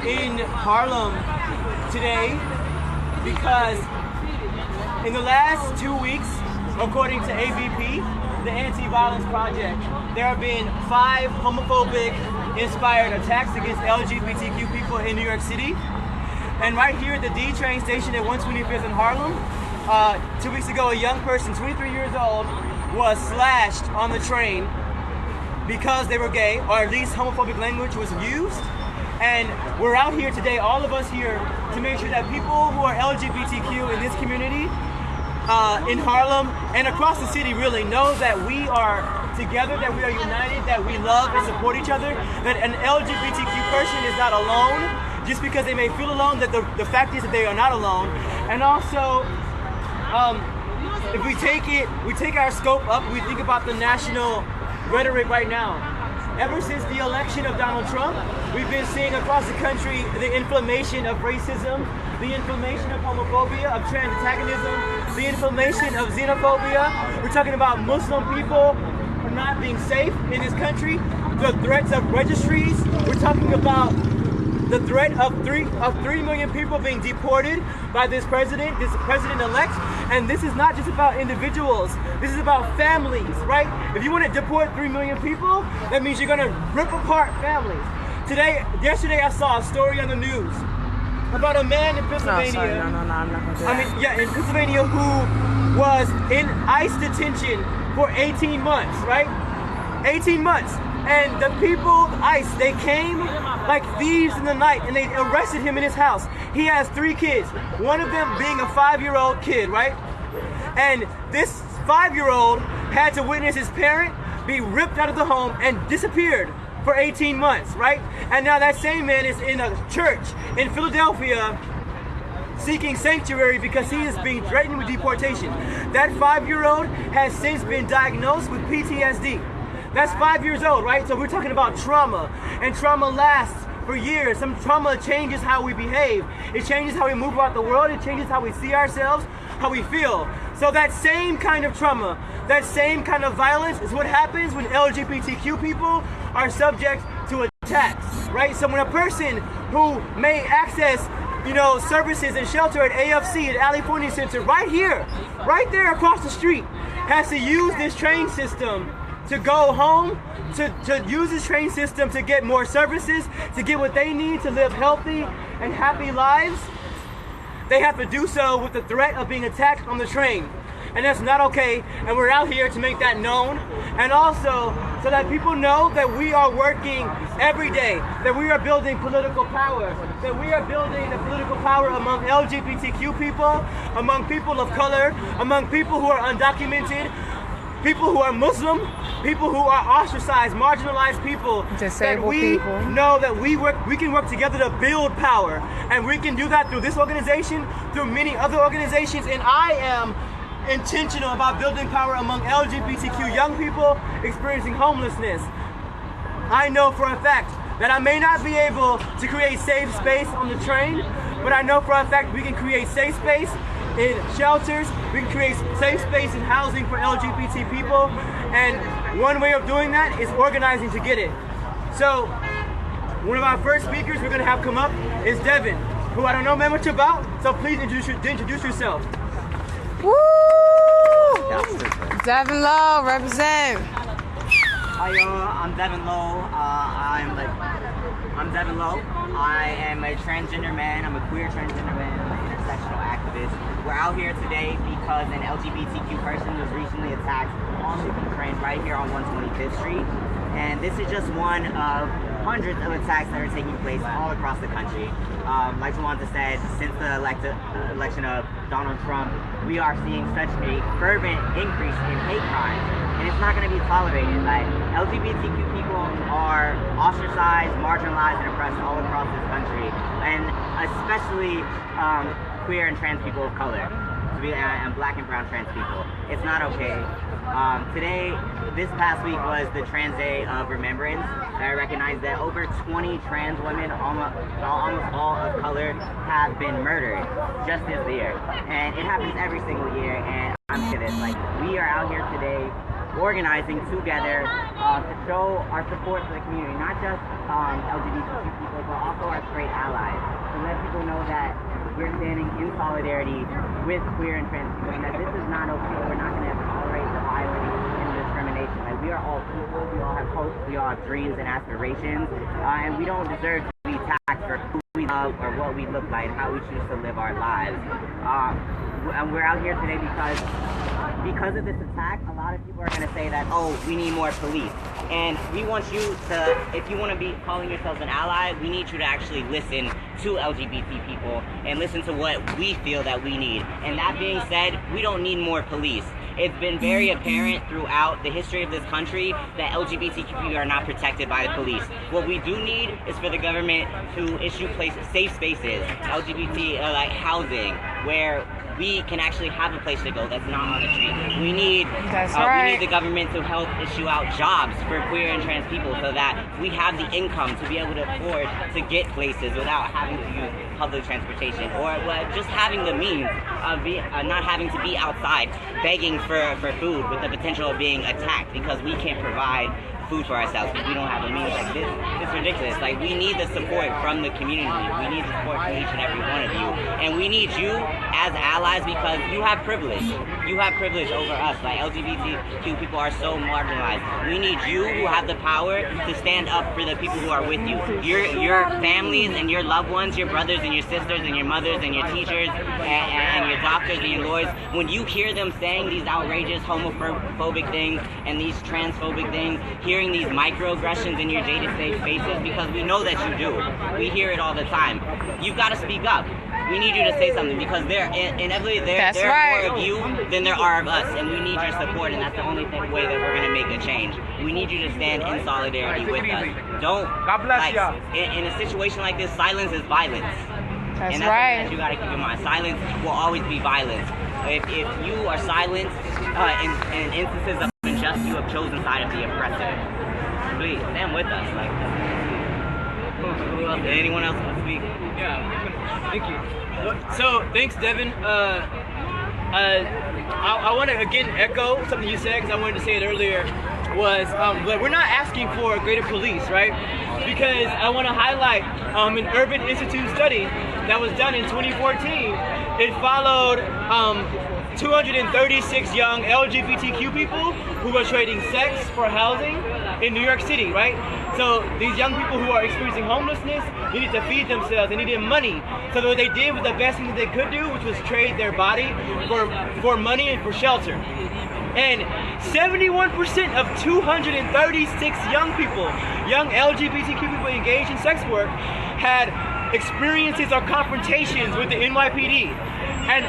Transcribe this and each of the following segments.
in Harlem today because in the last 2 weeks, according to AVP, the Anti-Violence Project, there have been 5 homophobic inspired attacks against LGBTQ people in New York City. And right here at the D train station at 125th in Harlem, 2 weeks ago, a young person, 23 years old, was slashed on the train because they were gay, or at least homophobic language was used. And we're out here today, all of us here, to make sure that people who are LGBTQ in this community, in Harlem and across the city really, know that we are together, that we are united, that we love and support each other, that an LGBTQ person is not alone just because they may feel alone, that the fact is that they are not alone. And also, if we take our scope up, we think about the national rhetoric right now. Ever since the election of Donald Trump, we've been seeing across the country the inflammation of racism, the inflammation of homophobia, of trans antagonism, the inflammation of xenophobia. We're talking about Muslim people not being safe in this country, the threats of registries. We're talking about the threat of 3 million people being deported by this president-elect. And this is not just about individuals. This is about families, right? If you want to deport 3 million people, that means you're going to rip apart families. Yesterday I saw a story on the news about a man in Pennsylvania. I'm not going to do that. In Pennsylvania, who was in ICE detention for 18 months, right? 18 months. And the people, ICE, they came like thieves in the night and they arrested him in his house. He has 3 kids, one of them being a 5-year-old kid, right? And this 5-year-old had to witness his parent be ripped out of the home and disappeared for 18 months, right? And now that same man is in a church in Philadelphia seeking sanctuary because he is being threatened with deportation. That 5-year-old has since been diagnosed with PTSD. That's 5 years old, right? So we're talking about trauma, and trauma lasts for years. Some trauma changes how we behave. It changes how we move about the world. It changes how we see ourselves, how we feel. So that same kind of trauma, that same kind of violence is what happens when LGBTQ people are subject to attacks, right? So when a person who may access services and shelter at AFC, at Alley Forney Center, right here, right there across the street, has to use this train system to go home, to use this train system to get more services, to get what they need to live healthy and happy lives, they have to do so with the threat of being attacked on the train. And that's not okay, and we're out here to make that known, and also so that people know that we are working every day, that we are building political power, that we are building the political power among LGBTQ people, among people of color, among people who are undocumented, people who are Muslim, people who are ostracized, marginalized people, disabled that we people. know that we can work together to build power, and we can do that through this organization, through many other organizations. And I am intentional about building power among LGBTQ young people experiencing homelessness. I know for a fact that I may not be able to create safe space on the train, but I know for a fact we can create safe space in shelters, we can create safe space in housing for LGBT people, and one way of doing that is organizing to get it. So one of our first speakers we're going to have come up is Devin, who I don't know much about, so please introduce yourself. Woo! Devin Lowe, represent. Hi y'all, I'm Devin Lowe. I'm Devin Lowe. I am a transgender man. I'm a queer transgender man. I'm an intersectional activist. We're out here today because an LGBTQ person was recently attacked on the train right here on 125th Street. And this is just one of hundreds of attacks that are taking place all across the country. Like Jawanza said, since the election of Donald Trump, we are seeing such a fervent increase in hate crimes, and it's not going to be tolerated. Like, LGBTQ people are ostracized, marginalized, and oppressed all across this country, and especially queer and trans people of color, and black and brown trans people. It's not okay. This past week was the Trans Day of Remembrance. I recognize that over 20 trans women, almost all of color, have been murdered just this year. And it happens every single year, and I'm sick of this. Like, we are out here today organizing together to show our support for the community, not just LGBTQ people, but also our straight allies, to let people know that we're standing in solidarity with queer and trans people, and that this is not okay. We're not going to tolerate the violence and discrimination. Like, we are all people, we all have hopes, we all have dreams and aspirations, and we don't deserve to be attacked for who we love or what we look like, how we choose to live our lives. And we're out here today because of this attack. A lot of people are going to say that, oh, we need more police. And we want you to, if you want to be calling yourselves an ally, we need you to actually listen to LGBT people and listen to what we feel that we need. And that being said, we don't need more police. It's been very apparent throughout the history of this country that LGBTQ people are not protected by the police. What we do need is for the government to issue safe spaces, LGBT like housing, where we can actually have a place to go that's not on the street. We need the government to help issue out jobs for queer and trans people so that we have the income to be able to afford to get places without having to use public transportation, or just having the means of not having to be outside begging for food with the potential of being attacked because we can't provide food for ourselves because we don't have the means. Like, this is ridiculous. Like, we need the support from the community. We need the support from each and every one of you. And we need you as allies because you have privilege. You have privilege over us. Like, LGBTQ people are so marginalized. We need you who have the power to stand up for the people who are with you. Your families and your loved ones, your brothers and your sisters and your mothers and your teachers and your doctors and your lawyers, when you hear them saying these outrageous homophobic things and these transphobic things, hearing these microaggressions in your day-to-day spaces, because we know that you do. We hear it all the time. You've got to speak up. We need you to say something because inevitably there are more of you than there are of us, and we need your support, and that's the only way that we're going to make a change. We need you to stand in solidarity with us. Don't, God bless y'all. In a situation like this, silence is violence. That's and that's right. something that you got to keep in mind. Silence will always be violence. If you are silent in instances of injustice, you have chosen the side of the oppressor. Please stand with us. Like, who else? Anyone else want to speak? Yeah, thank you. So, thanks, Devin. I want to again echo something you said because I wanted to say it earlier. Was we're not asking for a greater police, right? Because I want to highlight an Urban Institute study that was done in 2014. It followed 236 young LGBTQ people who were trading sex for housing in New York City, right? So these young people who are experiencing homelessness needed to feed themselves, they needed money. So what they did was the best thing that they could do, which was trade their body for money and for shelter. And 71% of 236 young people, young LGBTQ people engaged in sex work, had experiences or confrontations with the NYPD. And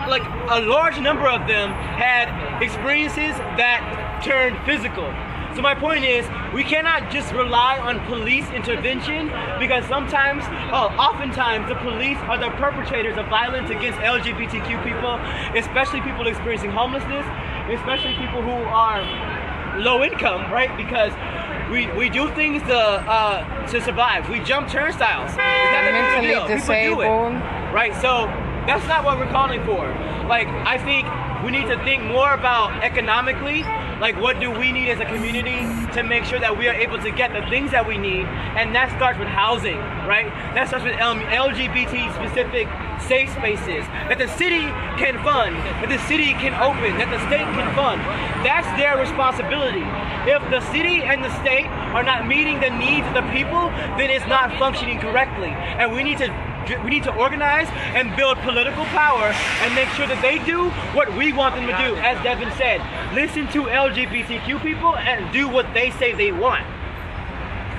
like a large number of them had experiences that turned physical. So my point is, we cannot just rely on police intervention because oftentimes the police are the perpetrators of violence against LGBTQ people, especially people experiencing homelessness, especially people who are low income, right? Because we do things to survive. We jump turnstiles. It's not that big of a deal. Mentally disabled, right? So that's not what we're calling for. Like, I think we need to think more about economically, like what do we need as a community to make sure that we are able to get the things that we need, and that starts with housing, right? That starts with LGBT specific safe spaces that the city can fund, that the city can open, that the state can fund. That's their responsibility. If the city and the state are not meeting the needs of the people, then it's not functioning correctly, and we need to organize and build political power and make sure that they do what we want them to do. As Devin said, listen to LGBTQ people and do what they say they want.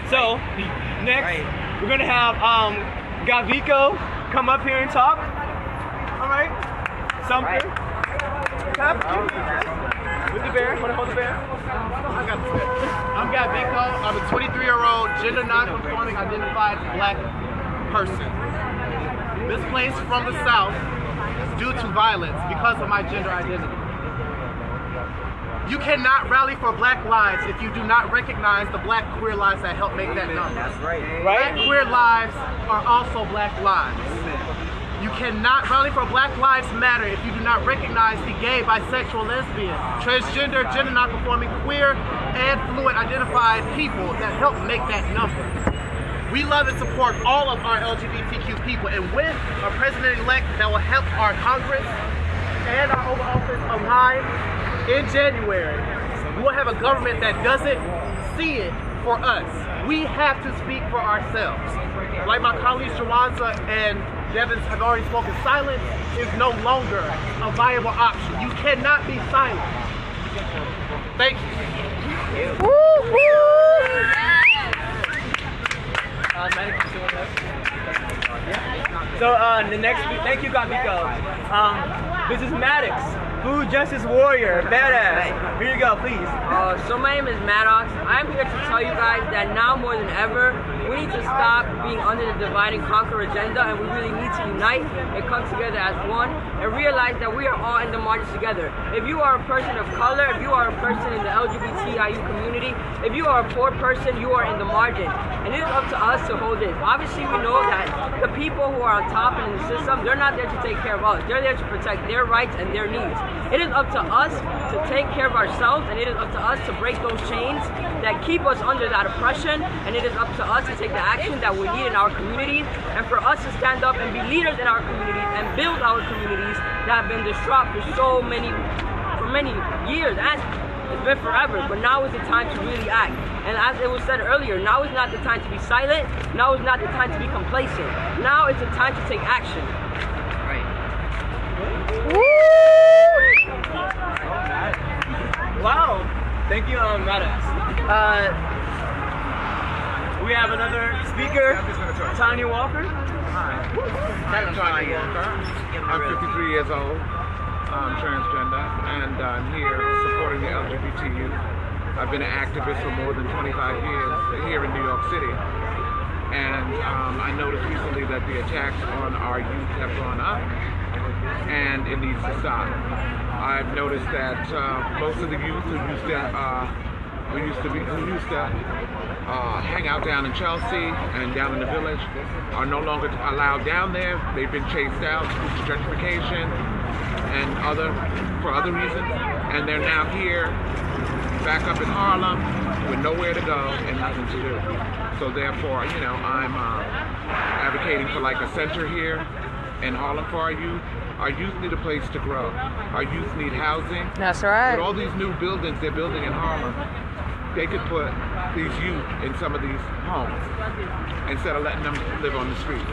So, next, we're going to have Gavyko come up here and talk. All right. Sumpter. With the bear. Want to hold the bear? I got the bear. I'm Gavyko. I'm a 23-year-old gender non-conforming identified black person. Displaced from the South due to violence because of my gender identity. You cannot rally for black lives if you do not recognize the black queer lives that help make that number. That's right. Black queer lives are also black lives. You You cannot rally for Black Lives Matter if you do not recognize the gay, bisexual, lesbian, transgender, gender non-conforming, queer, and fluid identified people that help make that number. We love and support all of our LGBTQ people, and with our president-elect that will help our Congress and our Oval Office align in January, we will have a government that doesn't see it for us. We have to speak for ourselves. Like my colleagues Jawanza and Devin have already spoken, silence is no longer a viable option. You cannot be silent. Thank you. Woo, woo. So the next, thank you, Gavyko. This is Maddox, food justice warrior, badass. Here you go, please. So my name is Maddox. I'm here to tell you guys that now more than ever, we need to stop being under the divide and conquer agenda, and we really need to unite and come together as one and realize that we are all in the march together. If you are a person of color, if you are a person in the LGBTIQ community, if you are a poor person, you are in the margin. And it is up to us to hold it. Obviously, we know that the people who are on top and in the system, they're not there to take care of us. They're there to protect their rights and their needs. It is up to us to take care of ourselves, and it is up to us to break those chains that keep us under that oppression, and it is up to us to take the action that we need in our communities, and for us to stand up and be leaders in our communities and build our communities that have been distraught for many years, and it's been forever. But now is the time to really act. And as it was said earlier, now is not the time to be silent. Now is not the time to be complacent. Now is the time to take action. Wow, thank you, Maddox. We have another speaker, Tanya Walker. Hi, I'm Tanya Walker. I'm 53 years old. I'm transgender, and I'm here supporting the LGBT youth. I've been an activist for more than 25 years here in New York City. And I noticed recently that the attacks on our youth have gone up, and it needs to stop. I've noticed that most of the youth who used to hang out down in Chelsea and down in the Village are no longer allowed down there. They've been chased out due to gentrification and for other reasons, and they're now here back up in Harlem with nowhere to go and nothing to do. So therefore, you know, I'm advocating for like a center here in Harlem for our youth. Our youth need a place to grow. Our youth need housing. That's right. With all these new buildings they're building in Harlem, they could put these youth in some of these homes instead of letting them live on the streets.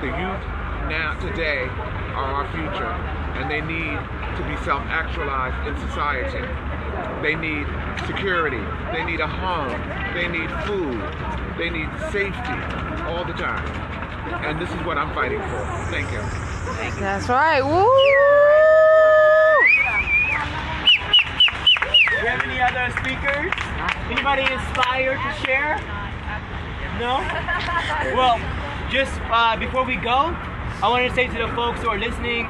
The youth now, today, are our future, and they need to be self-actualized in society. They need security. They need a home. They need food. They need safety all the time. And this is what I'm fighting for. Thank you. That's right. Woo! Do we have any other speakers? Anybody inspired to share? No? Well, just before we go, I want to say to the folks who are listening,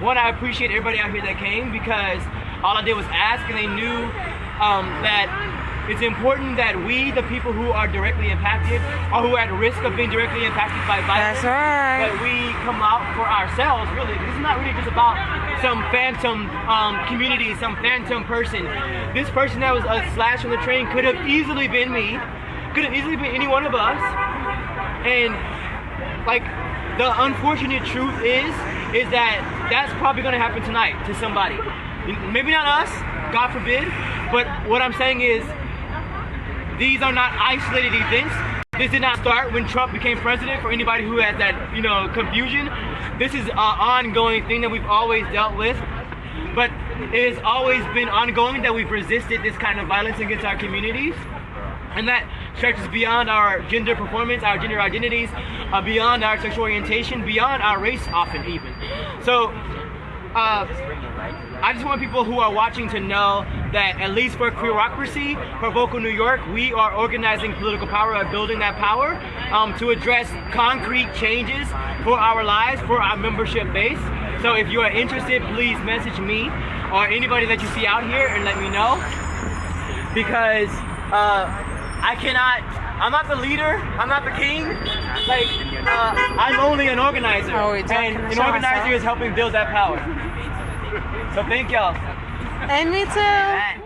one, I appreciate everybody out here that came, because all I did was ask, and they knew that it's important that we, the people who are directly impacted or who are at risk of being directly impacted by violence, That's right. that we come out for ourselves, really. This is not really just about some phantom community, some phantom person. This person that was slashed on the train could have easily been me, could have easily been any one of us. And like, the unfortunate truth is that that's probably gonna happen tonight to somebody. Maybe not us, God forbid, but what I'm saying is, these are not isolated events. This did not start when Trump became president, for anybody who has that, confusion. This is an ongoing thing that we've always dealt with, but it has always been ongoing that we've resisted this kind of violence against our communities. And that stretches beyond our gender performance, our gender identities, beyond our sexual orientation, beyond our race often even. So, I just want people who are watching to know that, at least for Queerocracy, for Vocal New York, we are organizing political power and building that power to address concrete changes for our lives, for our membership base. So if you are interested, please message me or anybody that you see out here and let me know, because I cannot I'm not the leader. I'm not the king. Like, I'm only an organizer. Oh, and an organizer is helping build that power. So thank y'all. And me too.